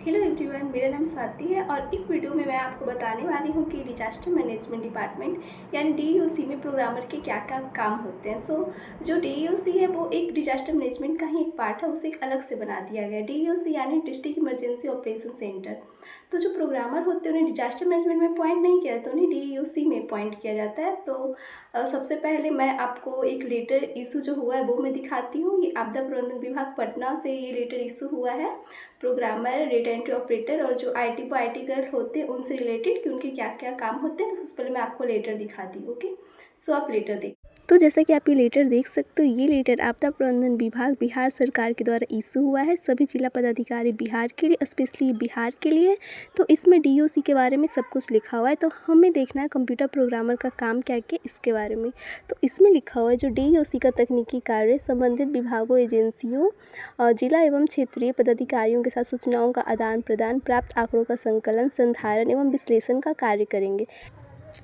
Hello everyone, मेरा नाम स्वाति है और इस वीडियो में मैं आपको बताने वाली हूँ कि डिजास्टर मैनेजमेंट डिपार्टमेंट यानी डीईओसी में प्रोग्रामर के क्या क्या काम होते हैं। जो डीईओसी है वो एक डिजास्टर मैनेजमेंट का ही एक पार्ट है, उसे एक अलग से बना दिया गया है। डीईओसी यानी डिस्ट्रिक्ट इमरजेंसी ऑपरेशन सेंटर। तो जो प्रोग्रामर होते हैं उन्हें डिजास्टर मैनेजमेंट में पॉइंट नहीं किया तो उन्हें डीईओसी में पॉइंट किया जाता है। तो सबसे पहले मैं आपको एक लेटर इशू जो हुआ है वो मैं दिखाती हूँ। ये आपदा प्रबंधन विभाग पटना से ये लेटर इशू हुआ है, प्रोग्रामर, डेटा एंट्री ऑपरेटर और जो आईटी को आईटी गर्ल होते हैं उनसे रिलेटेड कि उनके क्या क्या काम होते हैं। तो उससे पहले मैं आपको लेटर दिखाती हूँ। ओके, सो आप लेटर देख। तो जैसा कि आप ये लेटर देख सकते हो, ये लेटर आपदा प्रबंधन विभाग बिहार सरकार के द्वारा इशू हुआ है सभी जिला पदाधिकारी बिहार के लिए, स्पेशली बिहार के लिए। तो इसमें डीओसी के बारे में सब कुछ लिखा हुआ है। तो हमें देखना है कंप्यूटर प्रोग्रामर का काम क्या क्या इसके बारे में। तो इसमें लिखा हुआ है जो डीओसी का तकनीकी कार्य संबंधित विभागों, एजेंसियों, जिला एवं क्षेत्रीय पदाधिकारियों के साथ सूचनाओं का आदान प्रदान, प्राप्त आंकड़ों का संकलन, संधारण एवं विश्लेषण का कार्य करेंगे।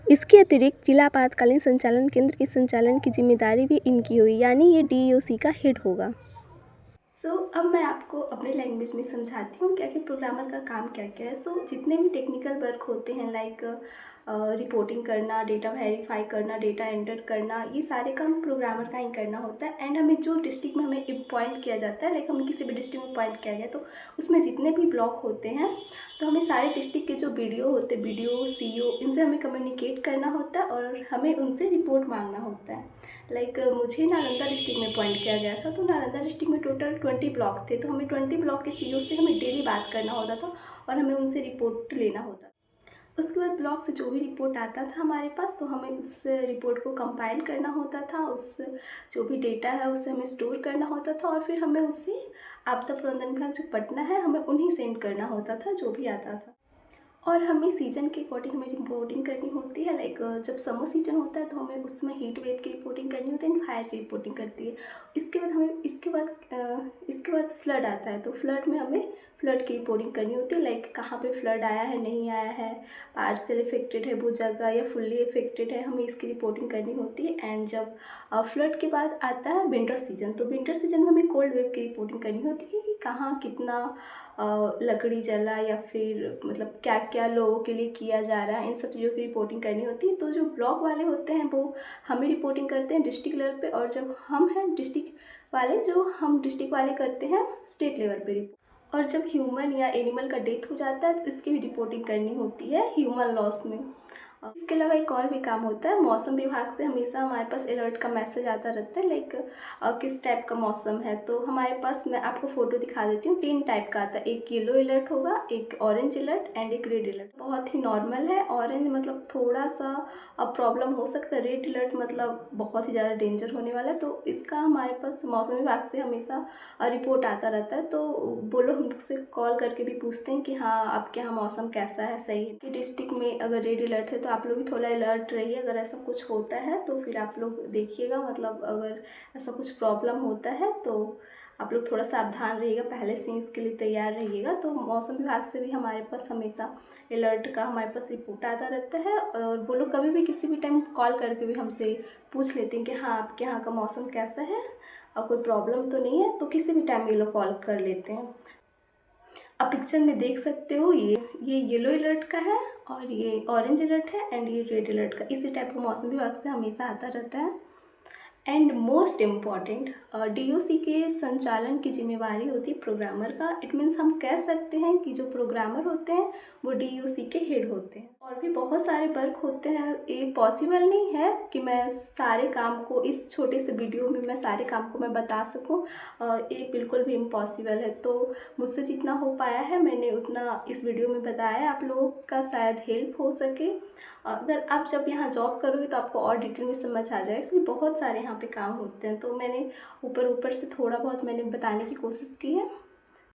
इसके अतिरिक्त जिला आपातकालीन संचालन केंद्र के संचालन की जिम्मेदारी भी इनकी होगी, यानी ये डीईओसी का हेड होगा। अब मैं आपको अपने लैंग्वेज में समझाती हूँ क्या कि प्रोग्रामर का काम क्या क्या है। जितने भी टेक्निकल वर्क होते हैं लाइक रिपोर्टिंग करना, डेटा वेरीफाई करना, डेटा एंटर करना, ये सारे काम प्रोग्रामर का ही करना होता है। एंड हमें जो डिस्ट्रिक्ट में हमें अपॉइंट किया जाता है, लाइक हमें किसी भी डिस्ट्रिक्ट में अपॉइंट किया गया तो उसमें जितने भी ब्लॉक होते हैं तो हमें सारे डिस्ट्रिक्ट के जो बीडीओ होते हैं, बीडीओ, सीईओ, इनसे हमें कम्युनिकेट करना होता है और हमें उनसे रिपोर्ट मांगना होता है। लाइक मुझे नालंदा डिस्ट्रिक्ट में अपॉइंट किया गया था। तो नालंदा डिस्ट्रिक्ट में टोटल 20 ब्लॉक थे। तो हमें 20 ब्लॉक के सीईओ से हमें डेली बात करना होता था और हमें उनसे रिपोर्ट लेना होता था। उसके बाद ब्लॉक से जो भी रिपोर्ट आता था हमारे पास तो हमें उस रिपोर्ट को कंपाइल करना होता था, उस जो भी डेटा है उसे हमें स्टोर करना होता था और फिर हमें उसे आपदा प्रबंधन विभाग जो पटना है हमें उन्हें सेंड करना होता था जो भी आता था। और हमें सीजन के अकॉर्डिंग हमें रिपोर्टिंग करनी होती है। लाइक जब समर सीजन होता है तो हमें उसमें हीट वेव की रिपोर्टिंग करनी होती है एंड फायर की रिपोर्टिंग करती है। इसके बाद फ्लड आता है। तो फ्लड में हमें फ्लड की रिपोर्टिंग करनी होती है, लाइक कहाँ पे फ्लड आया है, नहीं आया है, पार्शियल इफेक्टेड है वो जगह या फुल्ली इफेक्टेड है, हमें इसकी रिपोर्टिंग करनी होती है। एंड जब फ्लड के बाद आता है विंटर सीजन, तो विंटर सीजन में हमें कोल्ड वेव की रिपोर्टिंग करनी होती है कि कहाँ कितना लकड़ी जला या फिर मतलब क्या क्या लोगों के लिए किया जा रहा है, इन सब चीज़ों की रिपोर्टिंग करनी होती है। तो जो ब्लॉक वाले होते हैं वो हमें रिपोर्टिंग करते हैं डिस्ट्रिक्ट लेवल पे, और जब हम हैं डिस्ट्रिक्ट वाले, जो हम डिस्ट्रिक्ट वाले करते हैं स्टेट लेवल पे रिपोर्ट। और जब ह्यूमन या एनिमल का डेथ हो जाता है तो इसकी भी रिपोर्टिंग करनी होती है ह्यूमन लॉस में। इसके अलावा एक और भी काम होता है, मौसम विभाग से हमेशा हमारे पास अलर्ट का मैसेज आता रहता है, लाइक किस टाइप का मौसम है। तो हमारे पास, मैं आपको फ़ोटो दिखा देती हूँ, 3 टाइप का आता है। एक येलो अलर्ट होगा, एक ऑरेंज अलर्ट एंड एक रेड अलर्ट। बहुत ही नॉर्मल है। ऑरेंज मतलब थोड़ा सा प्रॉब्लम हो सकता है, रेड अलर्ट मतलब बहुत ही ज़्यादा डेंजर होने वाला है। तो इसका हमारे पास मौसम विभाग से हमेशा रिपोर्ट आता रहता है। तो वो लोग हमसे कॉल करके भी पूछते हैं कि हाँ आपके यहाँ मौसम कैसा है, सही है कि डिस्ट्रिक्ट में अगर रेड अलर्ट है तो आप लोग भी थोड़ा अलर्ट रहिए। अगर ऐसा कुछ होता है तो फिर आप लोग देखिएगा, मतलब अगर ऐसा कुछ प्रॉब्लम होता है तो आप लोग थोड़ा सावधान रहिएगा, पहले से इसके लिए तैयार रहिएगा। तो मौसम विभाग से भी हमारे पास हमेशा अलर्ट का हमारे पास रिपोर्ट आता रहता है। और वो लोग कभी भी किसी भी टाइम कॉल करके भी हमसे पूछ लेते हैं कि हाँ आपके यहाँ का मौसम कैसा है और कोई प्रॉब्लम तो नहीं है। तो किसी भी टाइम ये लोग कॉल कर लेते हैं। आप पिक्चर में देख सकते हो, ये येलो अलर्ट का है और ये ऑरेंज अलर्ट है एंड ये रेड अलर्ट का। इसी टाइप का मौसम विभाग से हमेशा आता रहता है। एंड मोस्ट इम्पॉर्टेंट, डीओसी के संचालन की जिम्मेवारी होती है प्रोग्रामर का। इट मीन्स हम कह सकते हैं कि जो प्रोग्रामर होते हैं वो डीओसी के हेड होते हैं। और भी बहुत सारे वर्क होते हैं, ये पॉसिबल नहीं है कि मैं सारे काम को इस छोटे से वीडियो में मैं सारे काम को मैं बता सकूं, ये बिल्कुल भी इम्पॉसिबल है। तो मुझसे जितना हो पाया है मैंने उतना इस वीडियो में बताया है, आप लोगों का शायद हेल्प हो सके। अगर आप जब यहाँ जॉब करोगे तो आपको और डिटेल में समझ आ जाएगा कि बहुत सारे यहाँ पे काम होते हैं। तो मैंने ऊपर ऊपर से थोड़ा बहुत मैंने बताने की कोशिश की है।